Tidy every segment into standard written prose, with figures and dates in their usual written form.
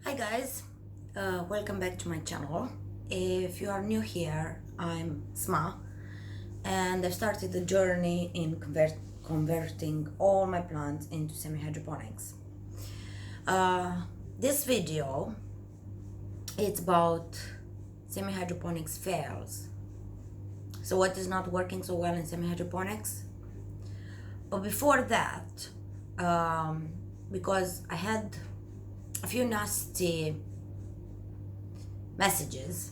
Hi guys, welcome back to my channel. If you are new here, I'm Sma and I've started the journey in converting all my plants into semi-hydroponics. This video, it's about semi-hydroponics fails. So what is not working so well in semi-hydroponics? But before that, because I had a few nasty messages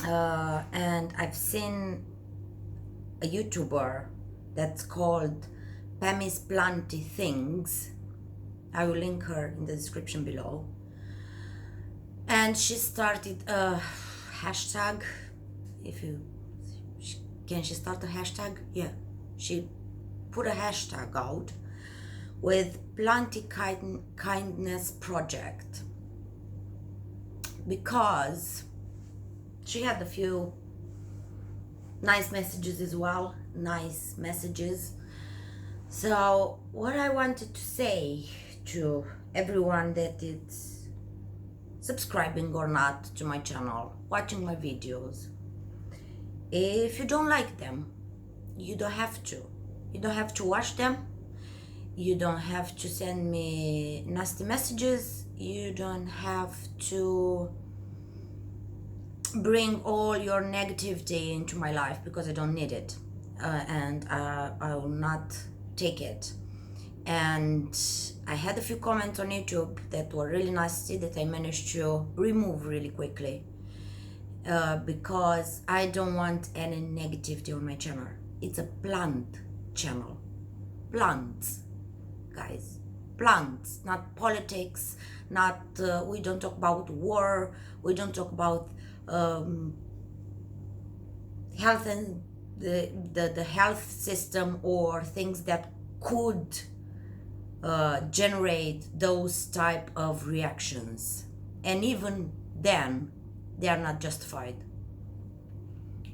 and I've seen a YouTuber that's called Pammy's Planty Things. I will link her in the description below, and she started a hashtag. Can she start a hashtag? Yeah, she put a hashtag out with Planty Kindness Project, because she had a few nice messages as well, nice messages. So what I wanted to say to everyone that is subscribing or not to my channel, watching my videos, if you don't like them, you don't have to. You don't have to watch them. You don't have to send me nasty messages. You don't have to bring all your negativity into my life, because I don't need it, and I will not take it. And I had a few comments on YouTube that were really nasty that I managed to remove really quickly, because I don't want any negativity on my channel. It's a plant channel. Plants, guys, plants, not politics, not we don't talk about war, we don't talk about health and the health system, or things that could generate those type of reactions, and even then they are not justified.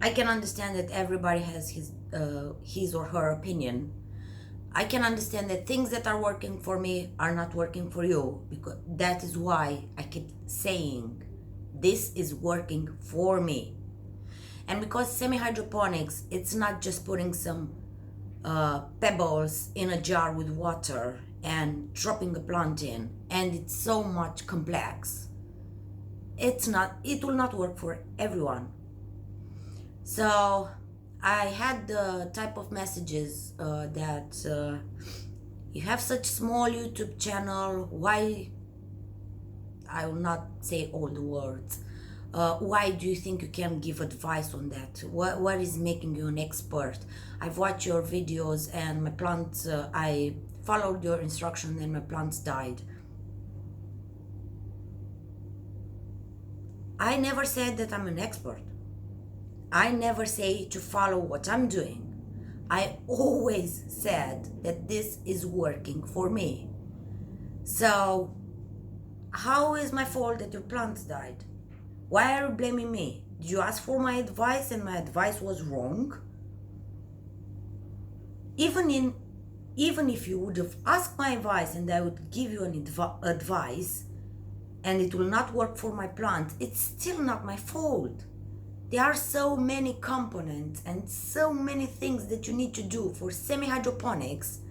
I can understand that everybody has his or her opinion. I can understand that things that are working for me are not working for you, because that is why I keep saying this is working for me. And because semi-hydroponics, it's not just putting some pebbles in a jar with water and dropping a plant in, and it's so much complex. It will not work for everyone. So I had the type of messages that you have such small YouTube channel, why, I will not say all the words, why do you think you can give advice on that? What is making you an expert? I've watched your videos and my plants, I followed your instructions and my plants died. I never said that I'm an expert. I never say to follow what I'm doing. I always said that this is working for me. So how is my fault that your plants died? Why are you blaming me? Did you ask for my advice and my advice was wrong? Even if you would have asked my advice and I would give you an advice and it will not work for my plant, it's still not my fault. There are so many components and so many things that you need to do for semi-hydroponics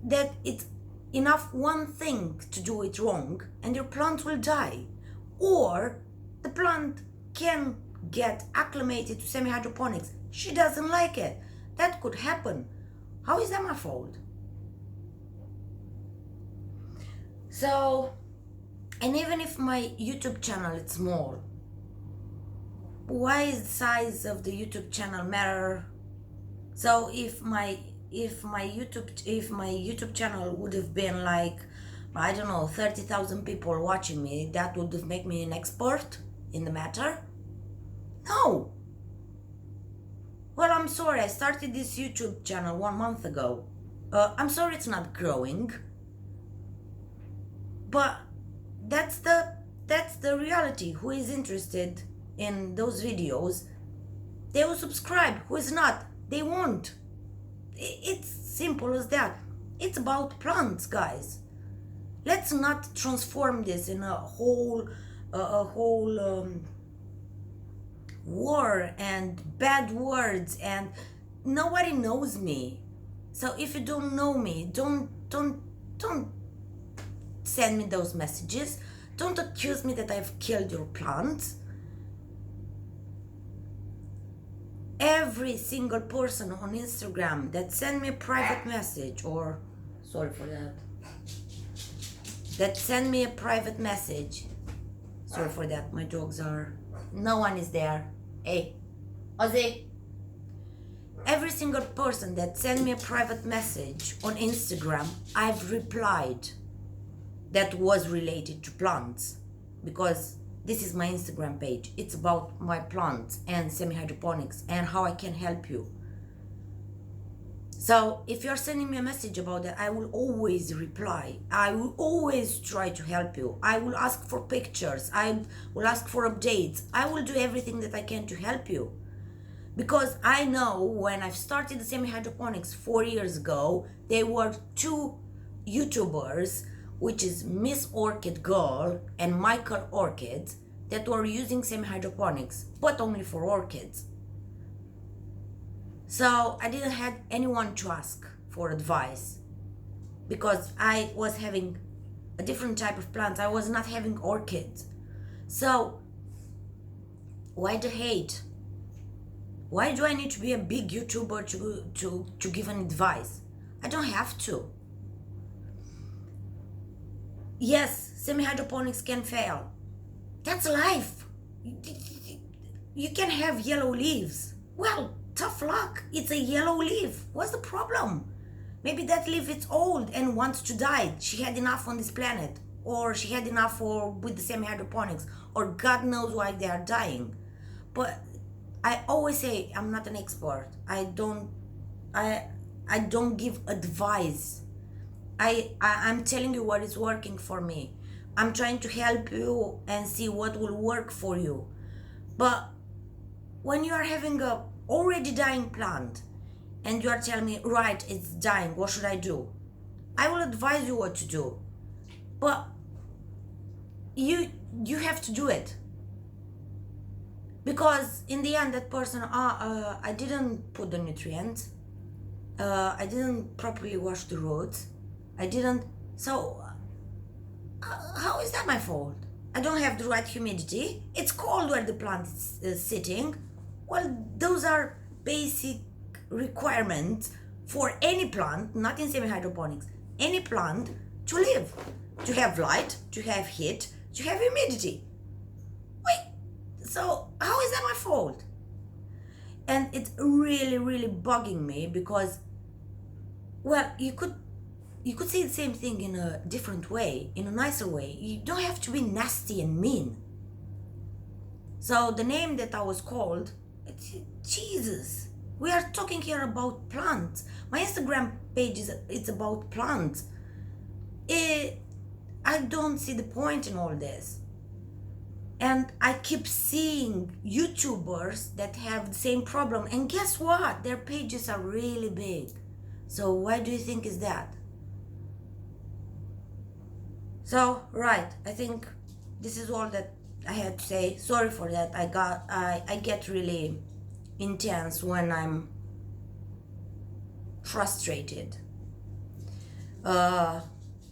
that it's enough one thing to do it wrong and your plant will die. Or the plant can get acclimated to semi-hydroponics. She doesn't like it. That could happen. How is that my fault? So, and even if my YouTube channel is small, why is the size of the YouTube channel matter? So if my YouTube channel would have been like, I don't know, 30,000 people watching me, that would have made me an expert in the matter? No. Well, I'm sorry, I started this YouTube channel 1 month ago. I'm sorry it's not growing, but that's the reality. Who is interested in those videos, they will subscribe. Who is not, they won't. It's simple as that. It's about plants, guys. Let's not transform this in a whole war and bad words, and nobody knows me. So if you don't know me, don't send me those messages. Don't accuse me that I've killed your plants. Every single person on Instagram that send me a private message, or sorry for that send me a private message, sorry for that, my dogs are, no one is there. Hey, Ozzy. Every single person that sent me a private message on Instagram, I've replied that was related to plants, because this is my Instagram page. It's about my plants and semi-hydroponics and how I can help you. So if you're sending me a message about that, I will always reply. I will always try to help you. I will ask for pictures. I will ask for updates. I will do everything that I can to help you. Because I know when I've started the semi-hydroponics 4 years ago, there were two YouTubers, which is Miss Orchid Girl and Michael Orchid, that were using semi-hydroponics, but only for orchids. So I didn't have anyone to ask for advice, because I was having a different type of plants. I was not having orchids. So why the hate? Why do I need to be a big YouTuber to give an advice? I don't have to. Yes, semi-hydroponics can fail. That's life. You can have yellow leaves. Well, tough luck. It's a yellow leaf. What's the problem? Maybe that leaf is old and wants to die. She had enough on this planet. Or she had enough with the semi-hydroponics. Or God knows why they are dying. But I always say I'm not an expert. I don't give advice. I'm telling you what is working for me. I'm trying to help you and see what will work for you. But when you are having a already dying plant and you are telling me, right, it's dying, what should I do? I will advise you what to do. But you have to do it. Because in the end, that person, I didn't put the nutrients. I didn't properly wash the roots. I didn't. So how is that my fault? I don't have the right humidity. It's cold where the plant is sitting. Well, those are basic requirements for any plant, not in semi-hydroponics, any plant to live, to have light, to have heat, to have humidity. Wait, so how is that my fault? And it's really, really bugging me because, well, you could say the same thing in a different way, in a nicer way. You don't have to be nasty and mean. So the name that I was called, Jesus, we are talking here about plants. My Instagram page it's about plants. I don't see the point in all this. And I keep seeing YouTubers that have the same problem. And guess what? Their pages are really big. So why do you think is that? So, right, I think this is all that I had to say. Sorry for that. I get really intense when I'm frustrated. I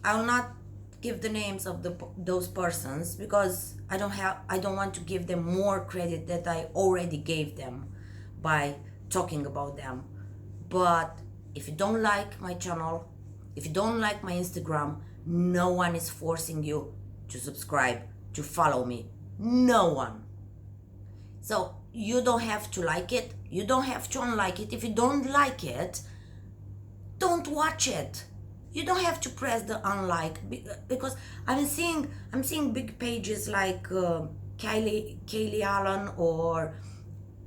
will not give the names of those persons because I don't want to give them more credit that I already gave them by talking about them. But if you don't like my channel, if you don't like my Instagram, no one is forcing you to subscribe, to follow me. No one. So you don't have to like it. You don't have to unlike it. If you don't like it, don't watch it. You don't have to press the unlike, because I'm seeing big pages like Kaylee Allen, or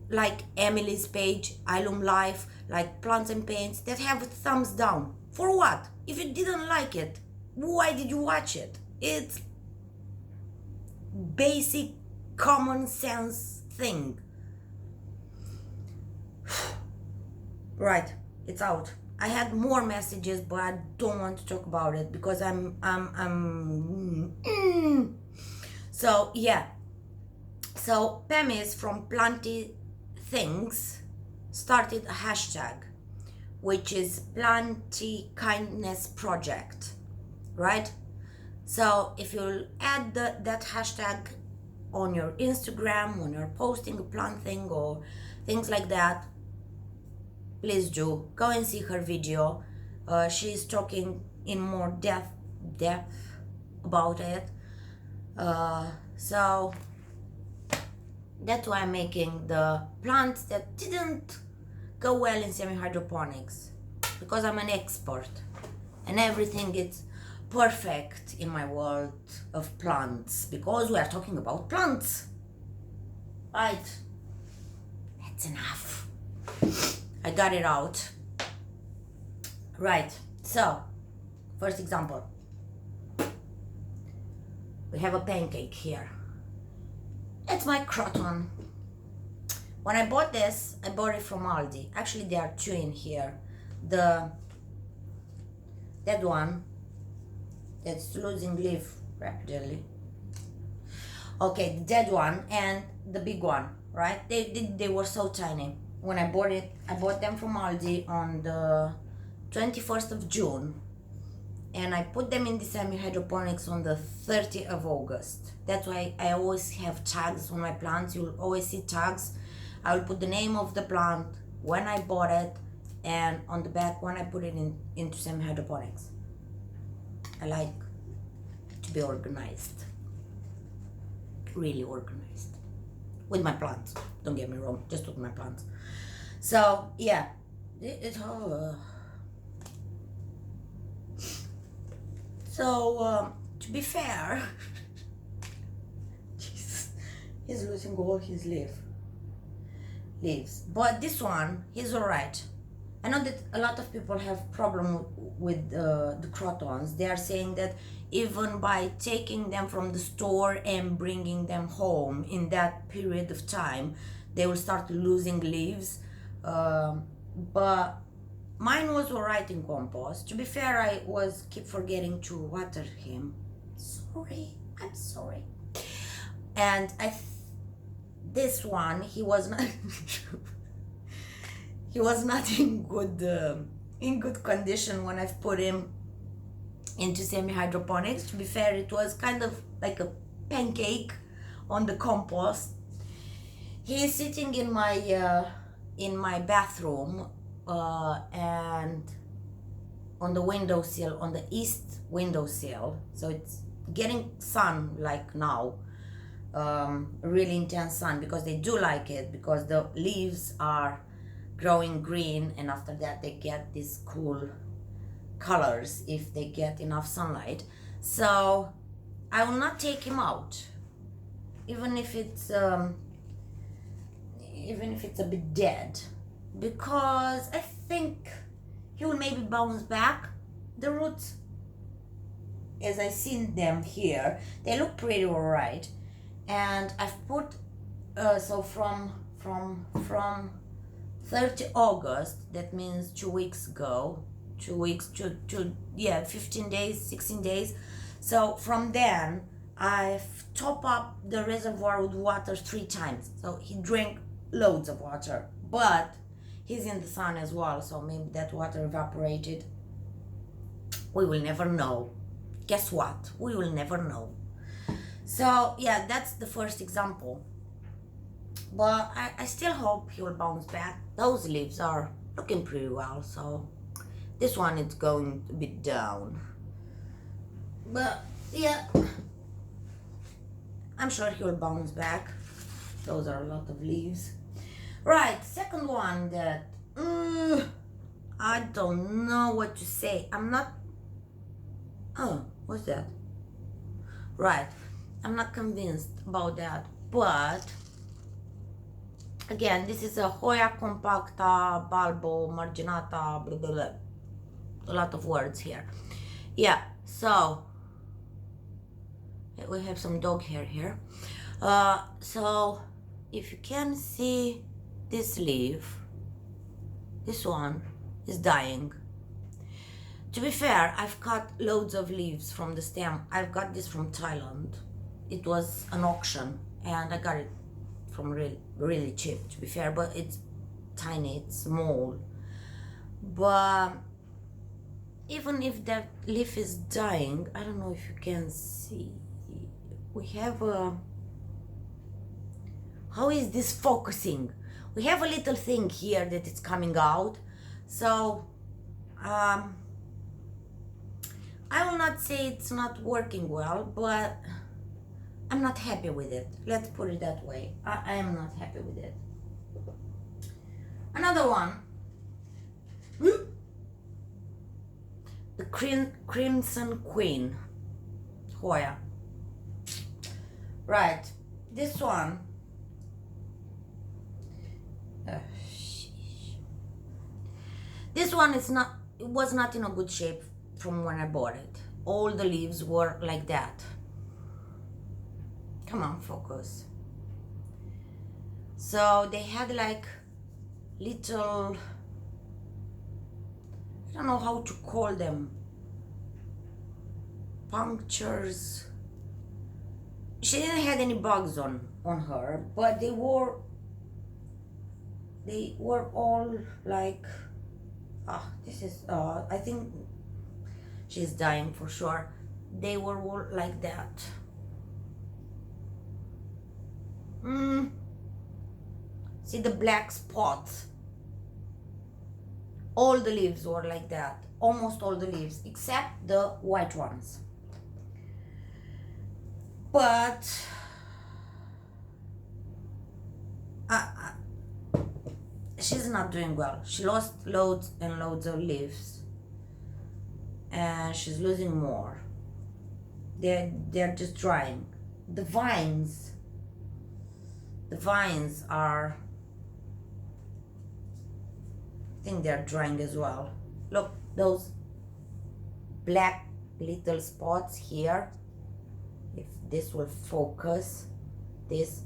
like Emily's page, Ilum Life, like Plants and Paints, that have a thumbs down. For what? If you didn't like it, why did you watch it? It's basic common sense thing. Right, it's out. I had more messages, but I don't want to talk about it because so yeah. So Pemis from Planty Things started a hashtag, which is Planty Kindness Project, right? So if you add that hashtag on your Instagram when you're posting a plant thing or things like that, please do go and see her video. She's talking in more depth about it. So that's why I'm making the plants that didn't go well in semi-hydroponics, because I'm an expert and everything is perfect in my world of plants, because we are talking about plants, right? That's enough. I got it out. Right, so first example, we have a pancake here. It's my croton. When I bought this, I bought it from Aldi. Actually, there are two in here. That one that's losing leaf rapidly. Okay, the dead one and the big one, right? They were so tiny. When I bought them from Aldi on the 21st of June, and I put them in the semi-hydroponics on the 30th of August. That's why I always have tags on my plants. You'll always see tags. I will put the name of the plant, when I bought it, and on the back when I put it into semi-hydroponics. I like to be organized, really organized with my plants. Don't get me wrong, just with my plants. So yeah, to be fair, Jesus, he's losing all his leaves, but this one, he's all right. I know that a lot of people have problem with the crotons. They are saying that even by taking them from the store and bringing them home in that period of time, they will start losing leaves. But mine was alright in compost. To be fair, I keep forgetting to water him. I'm sorry. And this one, he was not he was not in good condition when I've put him into semi-hydroponics. To be fair, it was kind of like a pancake on the compost. He is sitting in my bathroom and on the windowsill, on the east windowsill, so it's getting sun like now, really intense sun, because they do like it, because the leaves are growing green, and after that they get these cool colors if they get enough sunlight. So I will not take him out, even if it's a bit dead, because I think he will maybe bounce back. The roots, as I seen them here, they look pretty alright, and I've put so from 30 August, that means 2 weeks ago, 2 weeks to 15 days, 16 days. So from then I've topped up the reservoir with water 3 times, so he drank loads of water, but he's in the sun as well, so maybe that water evaporated. We will never know. Guess what? We will never know. So yeah, that's the first example, but I still hope he will bounce back. Those leaves are looking pretty well, so this one is going a bit down, but yeah, I'm sure he will bounce back. Those are a lot of leaves. Right, second one that I don't know what to say. I'm not, oh, what's that? Right, I'm not convinced about that, but again, this is a Hoya compacta bulbo marginata, blah blah blah, a lot of words here. Yeah, so we have some dog hair here. So if you can see this leaf, this one is dying. To be fair, I've cut loads of leaves from the stem. I've got this from Thailand. It was an auction and I got it from really cheap, to be fair, but it's tiny, it's small. But even if that leaf is dying, I don't know if you can see, we have a, how is this focusing? We have a little thing here that it's coming out. So I will not say it's not working well, but I'm not happy with it. Let's put it that way. I am not happy with it. Another one. The Crimson Queen. Hoya. Right. This one. This one is not, it was not in a good shape from when I bought it. All the leaves were like that. Come on, focus. So they had like little, I don't know how to call them, punctures. She didn't have any bugs on her, but they were all like, this is, I think she's dying for sure. They were all like that. See the black spots? All the leaves were like that. Almost all the leaves, except the white ones. But she's not doing well. She lost loads and loads of leaves, and she's losing more. They're just drying. The vines are, I think they're drying as well. Look, those black little spots here. If this will focus, this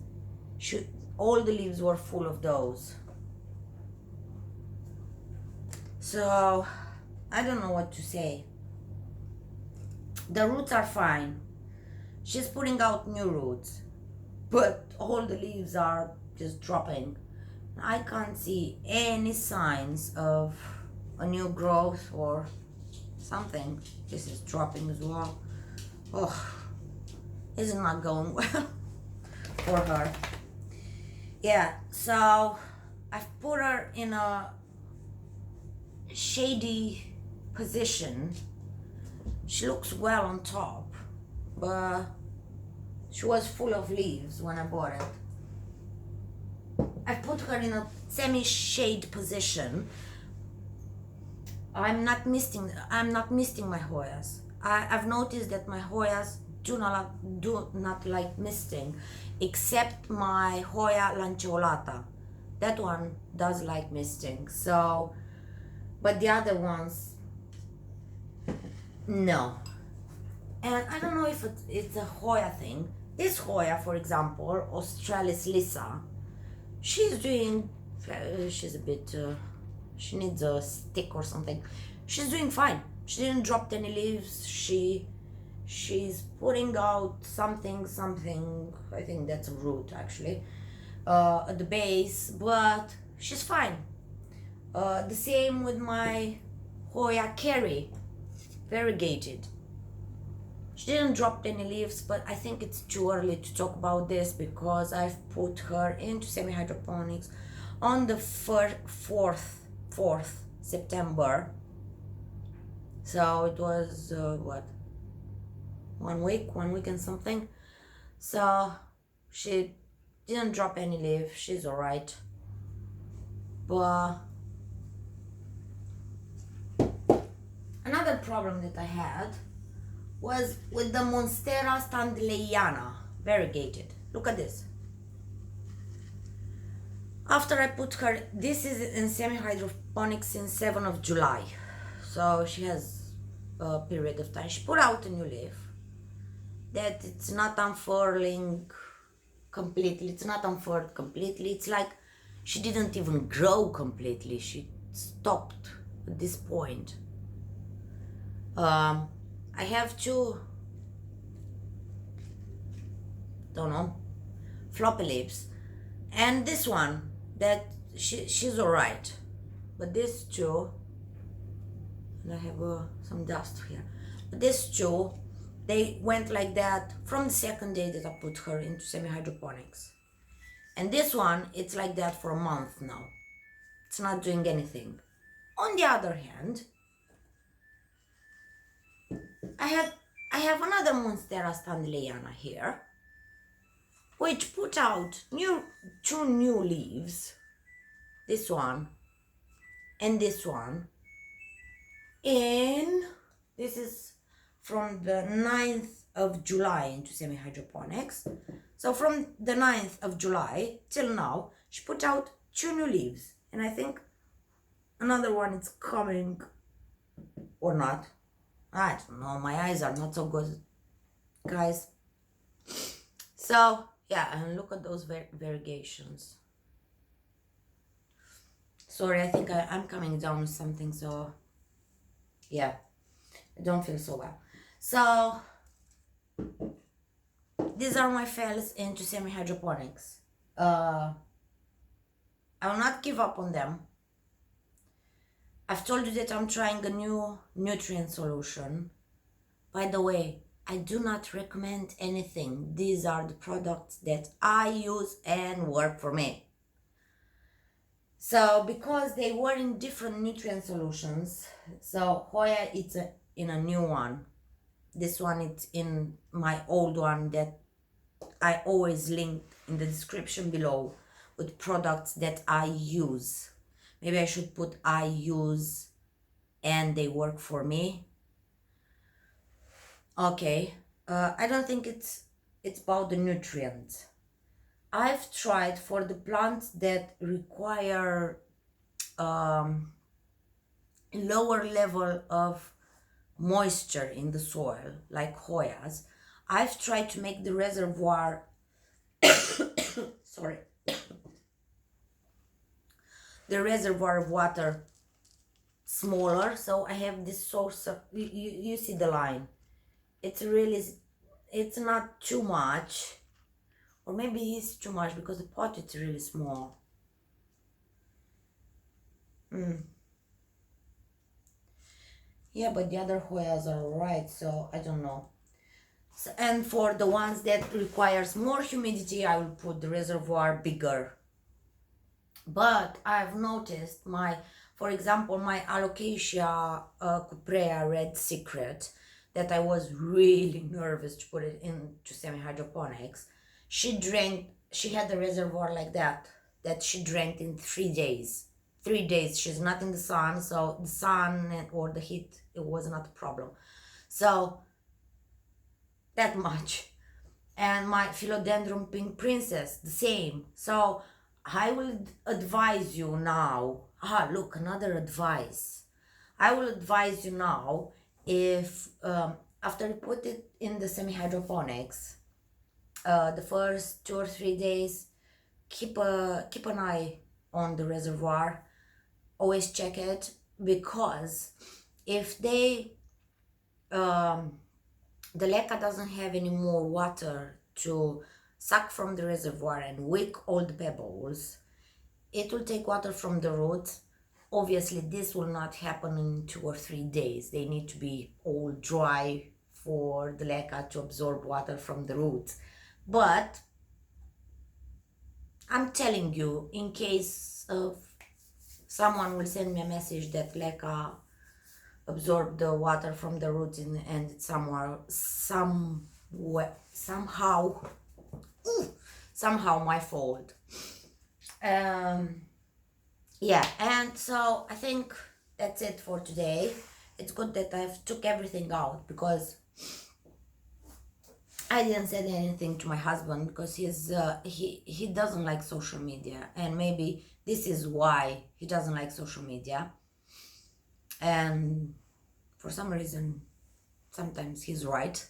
should, all the leaves were full of those. So I don't know what to say. The roots are fine. She's putting out new roots, but all the leaves are just dropping. I can't see any signs of a new growth or something. This is dropping as well. Oh, this is not going well for her. Yeah, so I've put her in a shady position. She looks well on top, but she was full of leaves when I bought it. I put her in a semi-shade position. I'm not misting my Hoyas. I've noticed that my Hoyas do not like misting, except my Hoya lanceolata. That one does like misting. So, but the other ones, no. And I don't know if it's a Hoya thing. This Hoya, for example, Australis Lisa, she's doing, she's a bit, she needs a stick or something. She's doing fine. She didn't drop any leaves. She's putting out something, I think that's a root actually, at the base, but she's fine. The same with my Hoya Kerry, variegated. She didn't drop any leaves, but I think it's too early to talk about this because I've put her into semi-hydroponics on the 4th September. So it was, what? 1 week and something. So she didn't drop any leaf. She's alright. But another problem that I had was with the Monstera standleyana, variegated. Look at this. After I put her, this is in semi-hydroponics since 7th of July. So she has a period of time. She put out a new leaf that it's not unfurling completely. It's not unfurled completely. It's like she didn't even grow completely. She stopped at this point. I have two, don't know, floppy lips, and this one that she's all right, but these two, and I have some dust here, but these two, they went like that from the second day that I put her into semi-hydroponics. And this one, it's like that for a month now. It's not doing anything. On the other hand, I have another Monstera standleyana here, which put out two new leaves, this one and this one, and this is from the 9th of July into semi-hydroponics. So from the 9th of July till now, she put out two new leaves, and I think another one is coming or not. I don't know, my eyes are not so good, guys. So yeah, and look at those variegations. Sorry, I think I'm coming down with something, so yeah, I don't feel so well. So these are my fails into semi-hydroponics. I will not give up on them. I've told you that I'm trying a new nutrient solution. By the way, I do not recommend anything. These are the products that I use and work for me. So because they were in different nutrient solutions, so Hoya, it's in a new one. This one, it's in my old one that I always link in the description below with products that I use. Maybe I should put I use and they work for me. Okay, I don't think it's about the nutrients. I've tried for the plants that require lower level of moisture in the soil, like Hoyas. I've tried to make the reservoir sorry, the reservoir of water smaller, so I have this source of, you see the line, it's really, it's not too much, or maybe it's too much because the pot is really small. Yeah, but the other Hoyas are alright, so I don't know. So, and for the ones that requires more humidity, I will put the reservoir bigger. But I've noticed for example, my Alocasia cuprea red secret, that I was really nervous to put it into semi-hydroponics. She had a reservoir like that she drank in 3 days. 3 days, she's not in the sun, so the sun or the heat, it was not a problem. So that much. And my philodendron pink princess, the same. So I will advise you now. Look, another advice. I will advise you now, if after you put it in the semi-hydroponics, the first 2 or 3 days, keep an eye on the reservoir. Always check it, because if the leca doesn't have any more water to suck from the reservoir and wick all the pebbles, it will take water from the roots. Obviously, this will not happen in 2 or 3 days. They need to be all dry for the leca to absorb water from the roots. But I'm telling you, in case of someone will send me a message that leca absorb the water from the roots and it's somehow my fault. Yeah, and so I think that's it for today. It's good that I've took everything out, because I didn't say anything to my husband, because he doesn't like social media, and maybe this is why he doesn't like social media. And for some reason, sometimes he's right.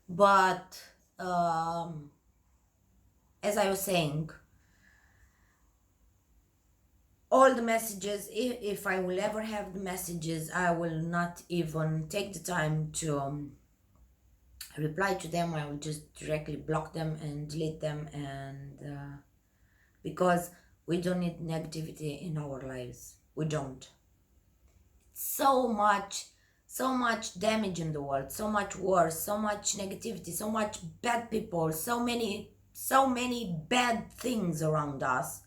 But as I was saying, all the messages. If I will ever have the messages, I will not even take the time to reply to them. I will just directly block them and delete them, and because we don't need negativity in our lives. We don't. So much damage in the world, so much wars, so much negativity, so much bad people, so many bad things around us,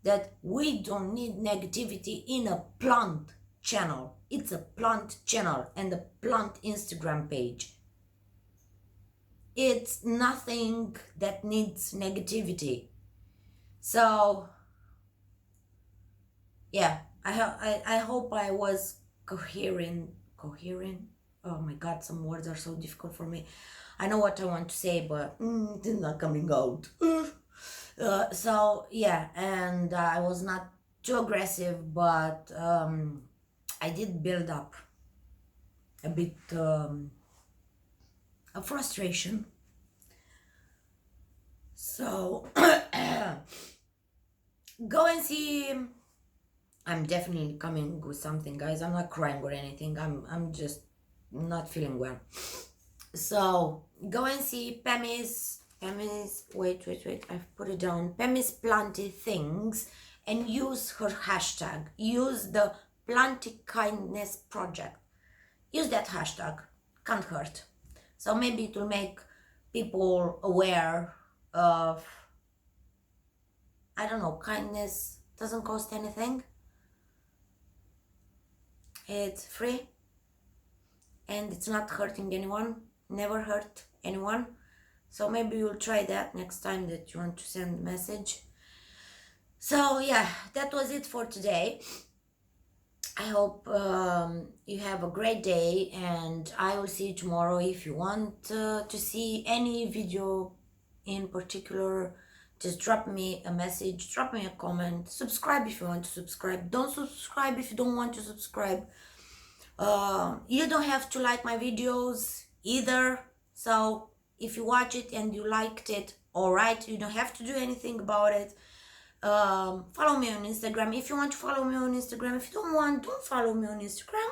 that we don't need negativity in a plant channel. It's a plant channel and a plant Instagram page. It's nothing that needs negativity. So yeah, I hope I was coherent. Oh my god, some words are so difficult for me. I know what I want to say, but it's not coming out. So yeah, and I was not too aggressive, but I did build up a bit of frustration. So go and see. I'm definitely coming with something, guys. I'm not crying or anything. I'm just not feeling well. So go and see Pemi's. Wait. I've put it down. Pemi's Planty Things, and use her hashtag. Use the Planty Kindness Project. Use that hashtag. Can't hurt. So maybe it will make people aware of, I don't know, kindness doesn't cost anything. It's free and it's not hurting anyone. Never hurt anyone. So maybe you'll try that next time that you want to send a message. So yeah, that was it for today. I hope you have a great day, and I will see you tomorrow. If you want to see any video in particular, just drop me a message, drop me a comment, subscribe if you want to subscribe, don't subscribe if you don't want to subscribe. You don't have to like my videos either, so if you watch it and you liked it, all right, you don't have to do anything about it. Follow me on Instagram if you want to follow me on Instagram. If you don't want, don't follow me on Instagram.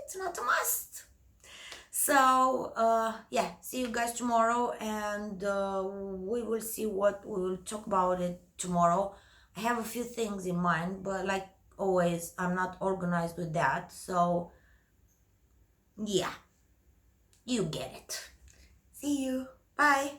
It's not a must. So yeah, see you guys tomorrow, and we will see what we will talk about it tomorrow. I have a few things in mind, but like always, I'm not organized with that. So yeah, you get it. See you. Bye.